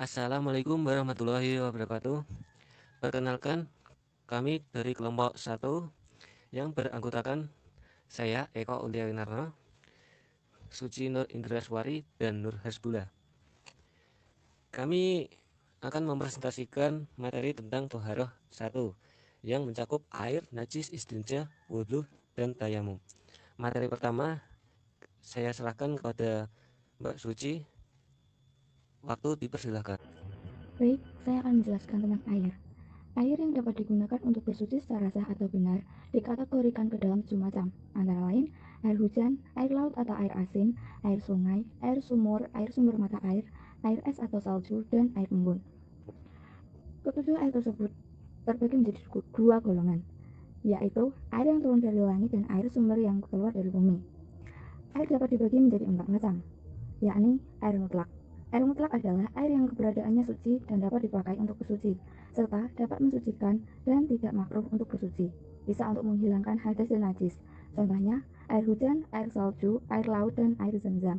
Assalamualaikum warahmatullahi wabarakatuh. Perkenalkan, kami dari kelompok 1 yang beranggotakan saya, Eko Uliawinarno, Suci Nur Indraswari, dan Nur Hasbullah. Kami akan mempresentasikan materi tentang Toharoh 1 yang mencakup air, najis, istinja, wudhu, dan tayamum. Materi pertama saya serahkan kepada Mbak Suci. Waktu dipersilahkan. Baik, saya akan menjelaskan tentang air. Air yang dapat digunakan untuk bersuci secara sah atau benar dikategorikan ke dalam 7 macam, antara lain air hujan, air laut atau air asin, air sungai, air sumur, air sumber mata air es atau salju, dan air embun. Ketujuh air tersebut terbagi menjadi dua golongan, yaitu air yang turun dari langit dan air sumber yang keluar dari bumi. Air dapat dibagi menjadi 4 macam, yakni air mutlak. Air mutlak adalah air yang keberadaannya suci dan dapat dipakai untuk bersuci, serta dapat mensucikan dan tidak makruh untuk bersuci. Bisa untuk menghilangkan hadas dan najis. Contohnya, air hujan, air salju, air laut, dan air zam-zam.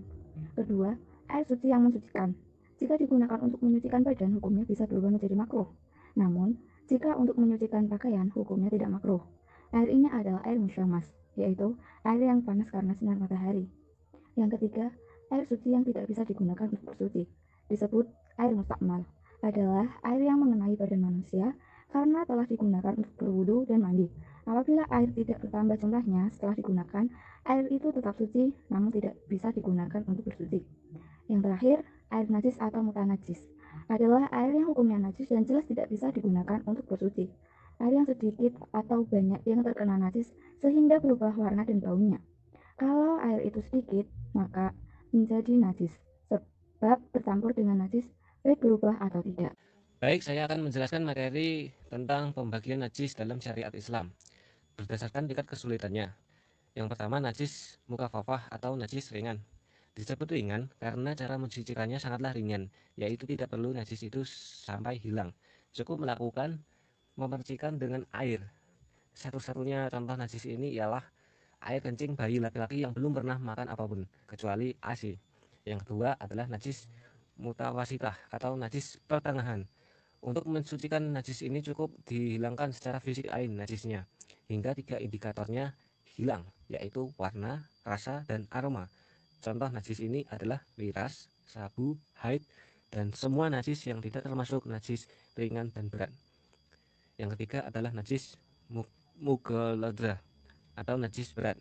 Kedua, air suci yang mensucikan. Jika digunakan untuk menyucikan badan, hukumnya bisa berubah menjadi makruh. Namun, jika untuk menyucikan pakaian, hukumnya tidak makruh. Air ini adalah air musyamas, yaitu air yang panas karena sinar matahari. Yang ketiga, air suci yang tidak bisa digunakan untuk bersuci, disebut air mustakmal, adalah air yang mengenai badan manusia karena telah digunakan untuk berwudu dan mandi. Apabila air tidak bertambah jumlahnya setelah digunakan, air itu tetap suci namun tidak bisa digunakan untuk bersuci. Yang terakhir, air najis atau mutanajis adalah air yang hukumnya najis dan jelas tidak bisa digunakan untuk bersuci. Air yang sedikit atau banyak yang terkena najis sehingga berubah warna dan baunya. Kalau air itu sedikit, maka menjadi najis, sebab bercampur dengan najis, baik berubah atau tidak. Baik, saya akan menjelaskan materi tentang pembagian najis dalam syariat Islam berdasarkan tingkat kesulitannya. Yang pertama, najis mukafafah atau najis ringan. Disebut ringan karena cara mencucikannya sangatlah ringan, yaitu tidak perlu najis itu sampai hilang. Cukup melakukan memercikan dengan air. Satu-satunya contoh najis ini ialah air kencing bayi laki-laki yang belum pernah makan apapun, kecuali ASI. Yang kedua adalah najis mutawasitah atau najis pertengahan. Untuk mensucikan najis ini cukup dihilangkan secara fisik air najisnya, hingga 3 indikatornya hilang, yaitu warna, rasa, dan aroma. Contoh najis ini adalah miras, sabu, haid, dan semua najis yang tidak termasuk najis ringan dan berat. Yang ketiga adalah najis mughaladhah atau najis berat.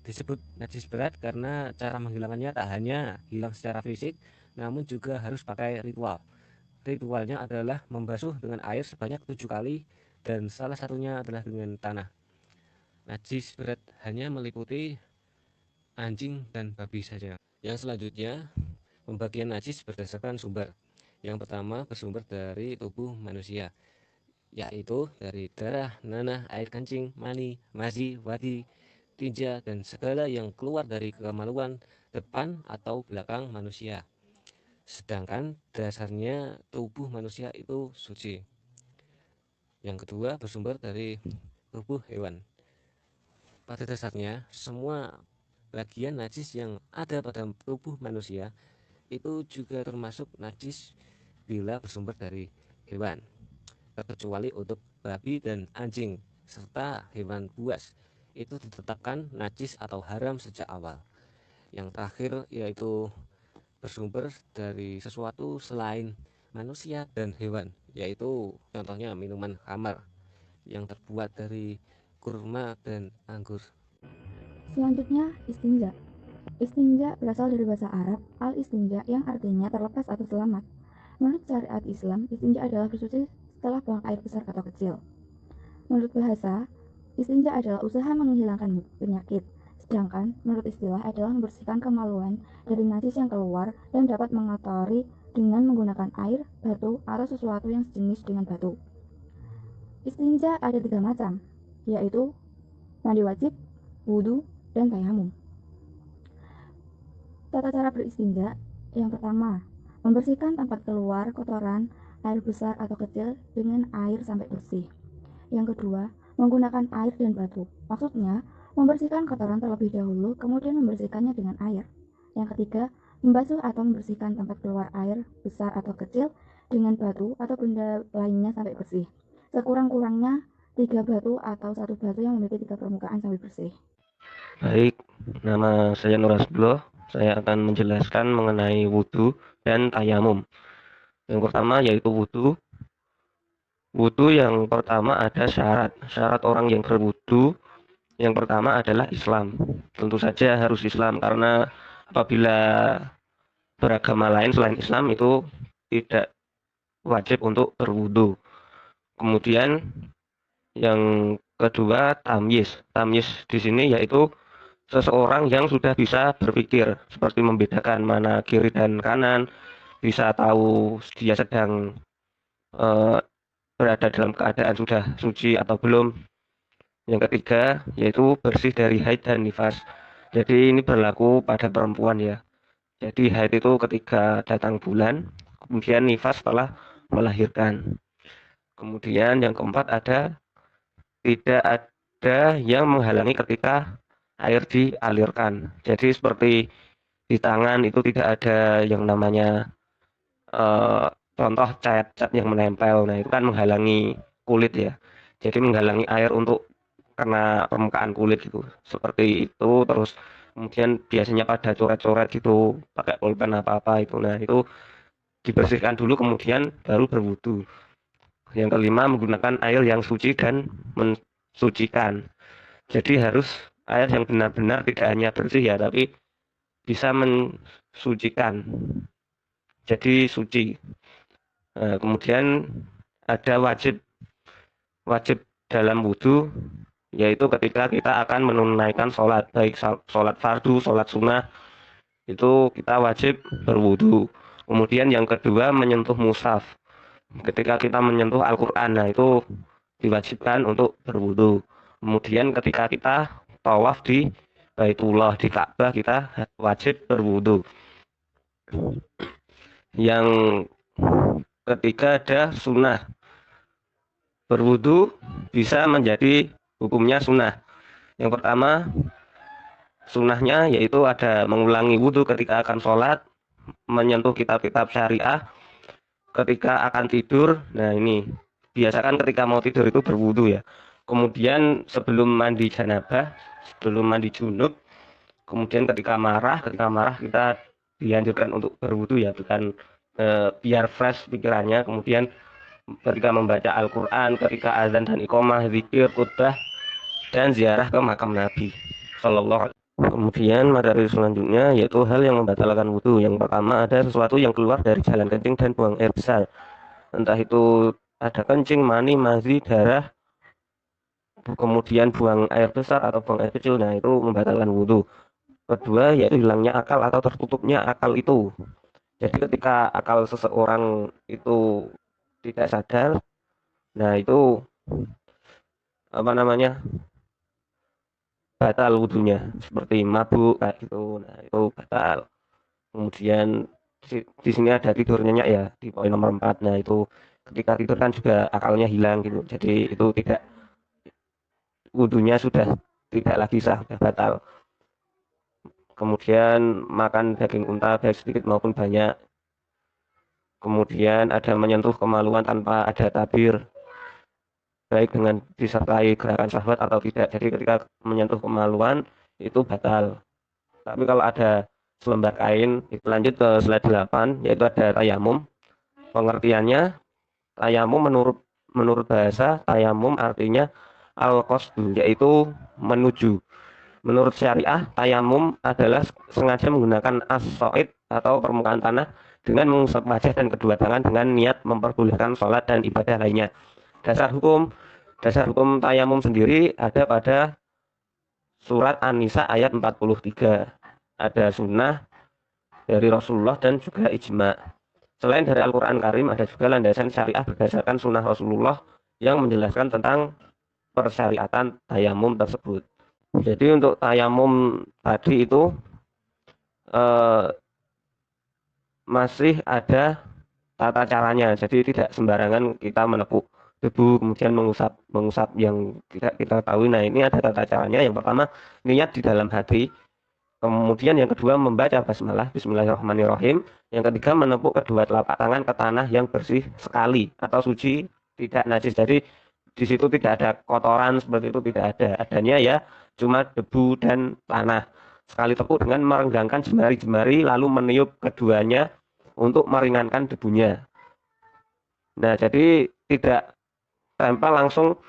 Disebut najis berat karena cara menghilangkannya tak hanya hilang secara fisik, namun juga harus pakai ritual. Ritualnya adalah membasuh dengan air sebanyak 7 kali dan salah satunya adalah dengan tanah. Najis berat hanya meliputi anjing dan babi saja. Yang selanjutnya, pembagian najis berdasarkan sumber. Yang pertama bersumber dari tubuh manusia, yaitu dari darah, nanah, air kencing, mani, mazi, wadi, tinja, dan segala yang keluar dari kemaluan depan atau belakang manusia. Sedangkan dasarnya tubuh manusia itu suci. Yang kedua bersumber dari tubuh hewan. Pada dasarnya, semua bagian najis yang ada pada tubuh manusia itu juga termasuk najis bila bersumber dari hewan, terkecuali untuk babi dan anjing serta hewan buas, itu ditetapkan najis atau haram sejak awal. Yang terakhir yaitu bersumber dari sesuatu selain manusia dan hewan, yaitu contohnya minuman khamar yang terbuat dari kurma dan anggur. Selanjutnya, istinja. Istinja berasal dari bahasa Arab al-istinja yang artinya terlepas atau selamat. Menurut syariat Islam, istinja adalah bersuci setelah buang air besar atau kecil. Menurut bahasa, istinja adalah usaha menghilangkan penyakit, sedangkan menurut istilah adalah membersihkan kemaluan dari najis yang keluar dan dapat mengotori dengan menggunakan air, batu, atau sesuatu yang sejenis dengan batu. Istinja ada 3 macam, yaitu mandi wajib, wudhu, dan tayamum. Tata cara beristinja yang pertama, membersihkan tempat keluar kotoran, air besar atau kecil dengan air sampai bersih. Yang kedua, menggunakan air dan batu. Maksudnya, membersihkan kotoran terlebih dahulu, kemudian membersihkannya dengan air. Yang ketiga, membasuh atau membersihkan tempat keluar air besar atau kecil dengan batu atau benda lainnya sampai bersih. Sekurang-kurangnya 3 batu atau 1 batu yang memiliki 3 permukaan sampai bersih. Baik, nama saya Nur Hasbuloh. Saya akan menjelaskan mengenai wudhu dan tayamum. Yang pertama yaitu wudhu. Wudhu yang pertama ada syarat. Syarat orang yang berwudhu yang pertama adalah Islam. Tentu saja harus Islam karena apabila beragama lain selain Islam itu tidak wajib untuk berwudhu. Kemudian yang kedua tamyiz. Tamyiz di sini yaitu seseorang yang sudah bisa berpikir seperti membedakan mana kiri dan kanan, bisa tahu dia sedang berada dalam keadaan sudah suci atau belum. Yang ketiga yaitu bersih dari haid dan nifas. Jadi ini berlaku pada perempuan ya. Jadi haid itu ketika datang bulan, kemudian nifas setelah melahirkan. Kemudian yang keempat ada tidak ada yang menghalangi ketika air dialirkan. Jadi seperti di tangan itu tidak ada yang namanya contoh cat yang menempel. Nah, itu kan menghalangi kulit ya. Jadi menghalangi air untuk kena permukaan kulit gitu. Seperti itu. Terus kemudian biasanya pada coret-coret gitu, pakai pulpen apa-apa itu. Nah, itu dibersihkan dulu kemudian baru berwudu. Yang kelima menggunakan air yang suci dan mensucikan. Jadi harus air yang benar-benar tidak hanya bersih ya, tapi bisa mensucikan. Jadi suci. Nah, kemudian ada wajib dalam wudhu, yaitu ketika kita akan menunaikan sholat, baik sholat fardu, sholat sunnah, itu kita wajib berwudhu. Kemudian yang kedua menyentuh mushaf. Ketika kita menyentuh Al-Quran, nah itu diwajibkan untuk berwudhu. Kemudian ketika kita tawaf di Baitullah, di Ka'bah, kita wajib berwudhu. Yang ketiga ada sunnah. Berwudhu bisa menjadi hukumnya sunnah. Yang pertama sunnahnya yaitu ada mengulangi wudhu ketika akan sholat, menyentuh kitab-kitab syariah, ketika akan tidur. Nah ini biasakan ketika mau tidur itu berwudhu ya. Kemudian sebelum mandi janabah, sebelum mandi junub, kemudian ketika marah kita dianjurkan untuk berwudhu ya, bukan biar fresh pikirannya. Kemudian ketika membaca Al-Quran, ketika azan dan iqomah, zikir, khutbah, dan ziarah ke makam Nabi Sallallahu Alaihi Wasallam. Kemudian materi selanjutnya yaitu hal yang membatalkan wudhu. Yang pertama ada sesuatu yang keluar dari jalan kencing dan buang air besar. Entah itu ada kencing, mani, mazi, darah, kemudian buang air besar atau buang air kecil. Nah itu membatalkan wudhu. Kedua yaitu hilangnya akal atau tertutupnya akal itu. Jadi ketika akal seseorang itu tidak sadar, nah itu apa namanya, batal wudhunya, seperti mabuk kayak gitu. Nah itu batal. Kemudian di sini ada tidur nyenyak ya di poin nomor 4. Nah itu ketika tidur kan juga akalnya hilang gitu. Jadi itu tidak, wudhunya sudah tidak lagi sah, sudah batal. Kemudian makan daging unta baik sedikit maupun banyak. Kemudian ada menyentuh kemaluan tanpa ada tabir, baik dengan disertai gerakan syahwat atau tidak. Jadi ketika menyentuh kemaluan itu batal. Tapi kalau ada selembar kain, itu lanjut ke slide 8, yaitu ada tayamum. Pengertiannya, tayamum menurut bahasa, tayamum artinya al-qasdu, yaitu menuju. Menurut syariah, tayamum adalah sengaja menggunakan as-soid atau permukaan tanah dengan mengusap wajah dan kedua tangan dengan niat memperbolehkan sholat dan ibadah lainnya. Dasar hukum tayamum sendiri ada pada surat An-Nisa ayat 43. Ada sunnah dari Rasulullah dan juga ijma. Selain dari Al-Quran Karim, ada juga landasan syariah berdasarkan sunnah Rasulullah yang menjelaskan tentang persyariatan tayamum tersebut. Jadi untuk tayamum tadi itu masih ada tata caranya. Jadi tidak sembarangan kita menepuk debu kemudian mengusap yang tidak kita tahu. Nah ini ada tata caranya. Yang pertama niat di dalam hati. Kemudian yang kedua membaca basmalah, bismillahirrahmanirrahim. Yang ketiga menepuk kedua telapak tangan ke tanah yang bersih sekali atau suci, tidak najis. Jadi di situ tidak ada kotoran seperti itu, tidak ada. Adanya ya cuma debu dan tanah. Sekali tepuk dengan merenggangkan jemari-jemari lalu meniup keduanya untuk meringankan debunya. Nah, jadi tidak tempel langsung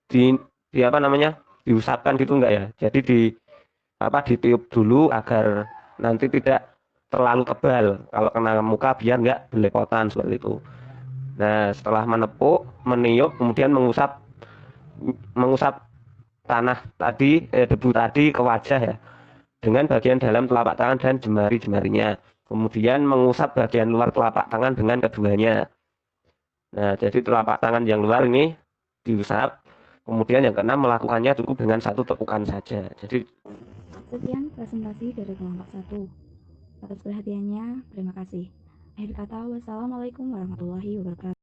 di apa namanya? Diusapkan gitu enggak ya. Jadi ditiup dulu agar nanti tidak terlalu tebal kalau kena muka biar nggak belepotan seperti itu. Nah, setelah menepuk, meniup, kemudian mengusap tanah tadi, debu tadi ke wajah ya, dengan bagian dalam telapak tangan dan jemari-jemarinya. Kemudian mengusap bagian luar telapak tangan dengan keduanya. Nah, jadi telapak tangan yang luar ini diusap. Kemudian yang keenam melakukannya cukup dengan satu tepukan saja. Jadi Sekian presentasi dari kelompok 1. Atas perhatiannya, terima kasih. Akhir kata, wassalamualaikum warahmatullahi wabarakatuh.